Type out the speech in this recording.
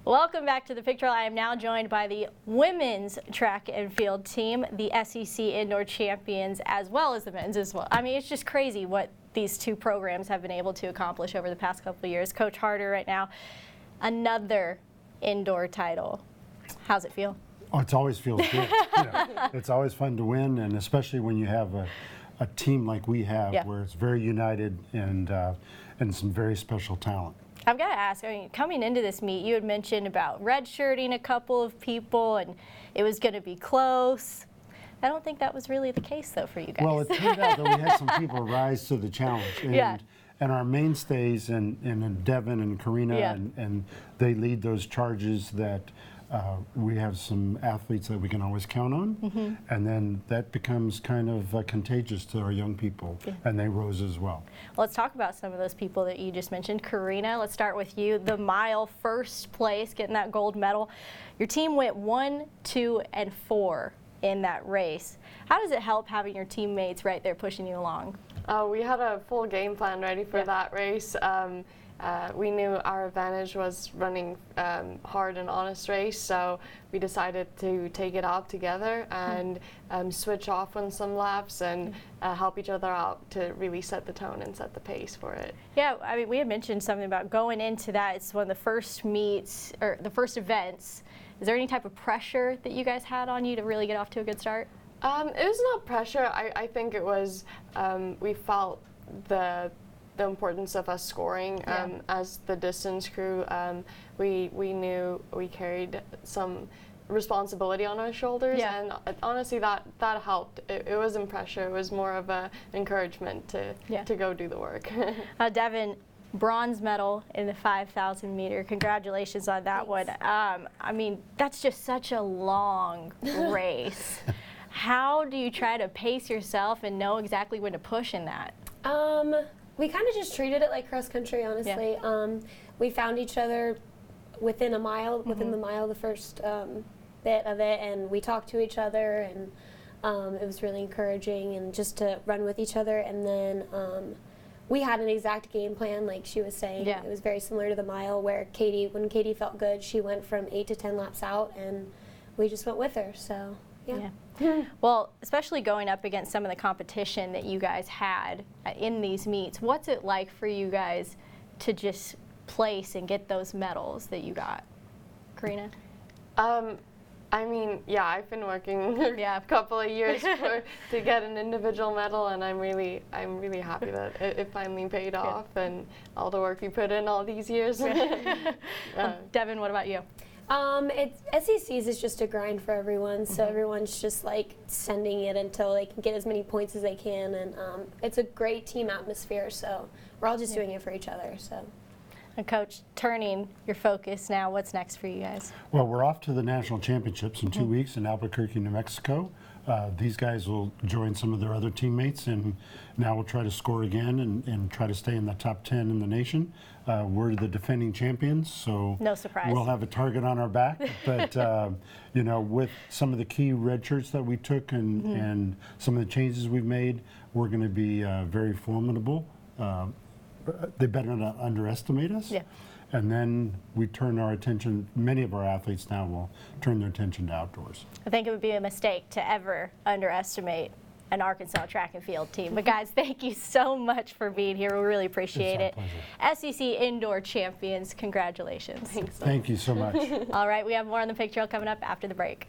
Welcome back to the Pictorial. I am now joined by the women's track and field team, the SEC indoor champions, as well as the men's as well. I mean, it's just crazy what these two programs have been able to accomplish over the past couple of years. Coach Harder right now, another indoor title. How's it feel? Oh, it always feels good. Yeah. It's always fun to win, and especially when you have a team like we have, where it's very united and some very special talent. I've got to ask, I mean, coming into this meet, you had mentioned about redshirting a couple of people, and it was going to be close. I don't think that was really the case, though, for you guys. Well, it turned out that we had some people rise to the challenge. And our mainstays in Devin and Karina, and they lead those charges that we have some athletes that we can always count on, and then that becomes kind of contagious to our young people, and they rose as well. Let's talk about some of those people that you just mentioned. Karina, let's start with you. The mile, first place, getting that gold medal. Your team went 1, 2, and 4 in that race. How does it help having your teammates right there pushing you along? We had a full game plan ready for that race. We knew our advantage was running hard and honest race, so we decided to take it out together and switch off on some laps and help each other out to really set the tone and set the pace for it. Yeah, I mean, we had mentioned something about going into that. It's one of the first meets, or the first events. Is there any type of pressure that you guys had on you to really get off to a good start? It was not pressure. I think it was, we felt the importance of us scoring as the distance crew. We knew we carried some responsibility on our shoulders, and honestly that helped. It wasn't pressure, it was more of an encouragement to go do the work. Devin, bronze medal in the 5,000 meter. Congratulations on that one. I mean, that's just such a long race. How do you try to pace yourself and know exactly when to push in that? We kind of just treated it like cross country, honestly. We found each other within a mile, within the mile, the first bit of it, and we talked to each other, and it was really encouraging, and just to run with each other. And then we had an exact game plan, like she was saying. It was very similar to the mile, where when Katie felt good, she went from 8 to 10 laps out, and we just went with her. So. Well, especially going up against some of the competition that you guys had in these meets, what's it like for you guys to just place and get those medals that you got? Karina? I mean, I've been working a couple of years to get an individual medal, and I'm really happy that it finally paid off, and all the work we put in all these years. Devin, what about you? SECs is just a grind for everyone, so everyone's just like sending it until they can get as many points as they can, and it's a great team atmosphere, so we're all just doing it for each other. So. And Coach, turning your focus now, what's next for you guys? Well, we're off to the national championships in 2 weeks in Albuquerque, New Mexico. These guys will join some of their other teammates, and now we'll try to score again and try to stay in the top 10 in the nation. We're the defending champions, so no surprise. We'll have a target on our back. But you know, with some of the key red shirts that we took and some of the changes we've made, we're going to be very formidable. They better not underestimate us. And then we turn our attention, many of our athletes now will turn their attention to outdoors. I think it would be a mistake to ever underestimate an Arkansas track and field team. But guys, thank you so much for being here. We really appreciate it. SEC indoor champions, congratulations. Thank you so much. All right, we have more on the Pictorial coming up after the break.